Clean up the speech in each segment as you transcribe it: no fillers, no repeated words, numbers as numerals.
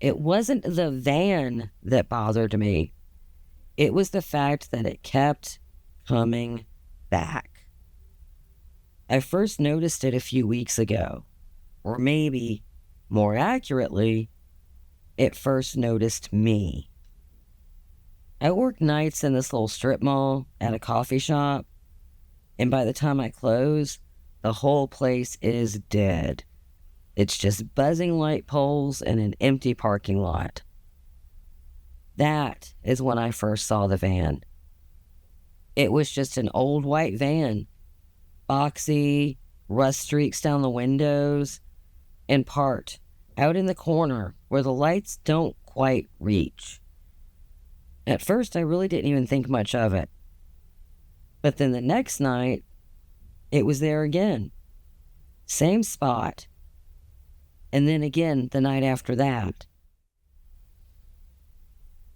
It wasn't the van that bothered me. It was the fact that it kept coming back. I first noticed it a few weeks ago, or maybe, more accurately, it first noticed me. I work nights in this little strip mall at a coffee shop, and by the time I close, the whole place is dead. It's just buzzing light poles and an empty parking lot. That is when I first saw the van. It was just an old white van, boxy, rust streaks down the windows, and parked out in the corner where the lights don't quite reach. At first, I really didn't even think much of it. But then the next night, it was there again. Same spot. And then again the night after that.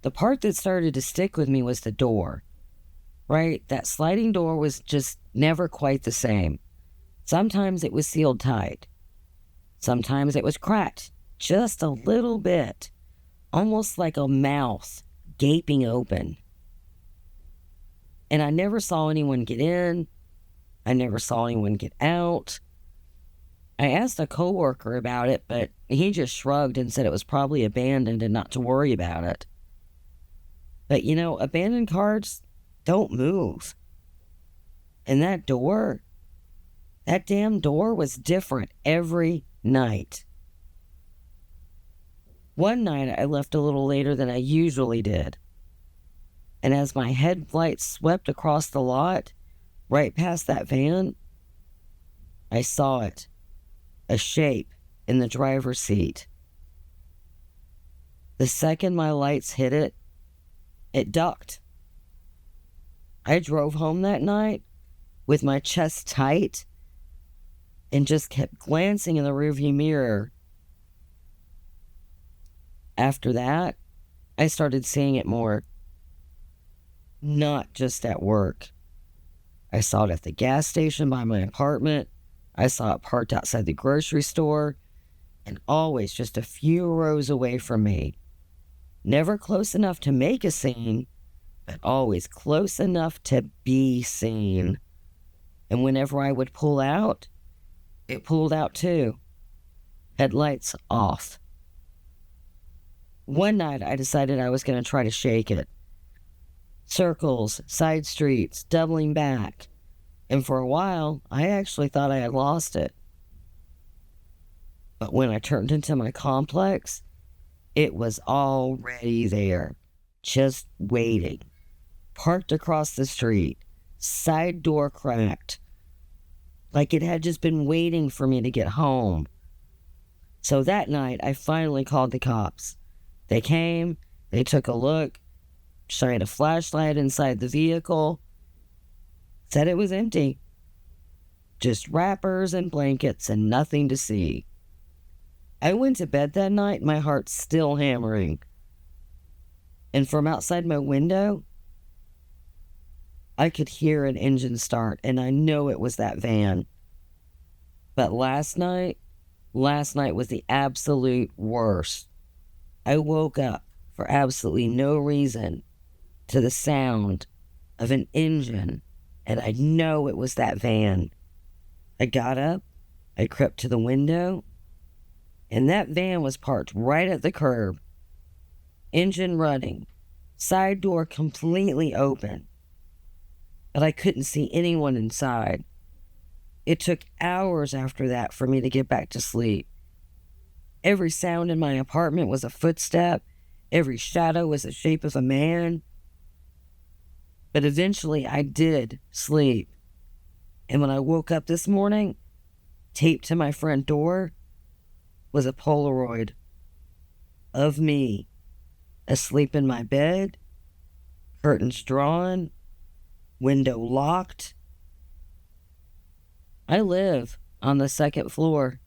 The part that started to stick with me was the door. Right? That sliding door was just never quite the same. Sometimes it was sealed tight. Sometimes it was cracked just a little bit, almost like a mouth gaping open. And I never saw anyone get in. I never saw anyone get out. I asked a coworker about it, but he just shrugged and said it was probably abandoned and not to worry about it. But abandoned cars don't move. And that damn door was different every night. One night I left a little later than I usually did. And as my headlights swept across the lot, right past that van, I saw it. A shape in the driver's seat. The second my lights hit it, it ducked. I drove home that night with my chest tight and just kept glancing in the rearview mirror. After that, I started seeing it more. Not just at work. I saw it at the gas station by my apartment. I saw it parked outside the grocery store, and always just a few rows away from me. Never close enough to make a scene, but always close enough to be seen. And whenever I would pull out, it pulled out too. Headlights off. One night I decided I was going to try to shake it. Circles, side streets, doubling back. And for a while, I actually thought I had lost it. But when I turned into my complex, it was already there, just waiting. Parked across the street, side door cracked, like it had just been waiting for me to get home. So that night, I finally called the cops. They came, they took a look, shined a flashlight inside the vehicle, said it was empty. Just wrappers and blankets and nothing to see. I went to bed that night, my heart still hammering. And from outside my window, I could hear an engine start, and I know it was that van. But last night was the absolute worst. I woke up for absolutely no reason to the sound of an engine, and I know it was that van. I got up, I crept to the window, and that van was parked right at the curb. Engine running, side door completely open. But I couldn't see anyone inside. It took hours after that for me to get back to sleep. Every sound in my apartment was a footstep. Every shadow was the shape of a man. But eventually I did sleep. And when I woke up this morning, taped to my front door was a Polaroid of me asleep in my bed, curtains drawn, window locked. I live on the second floor.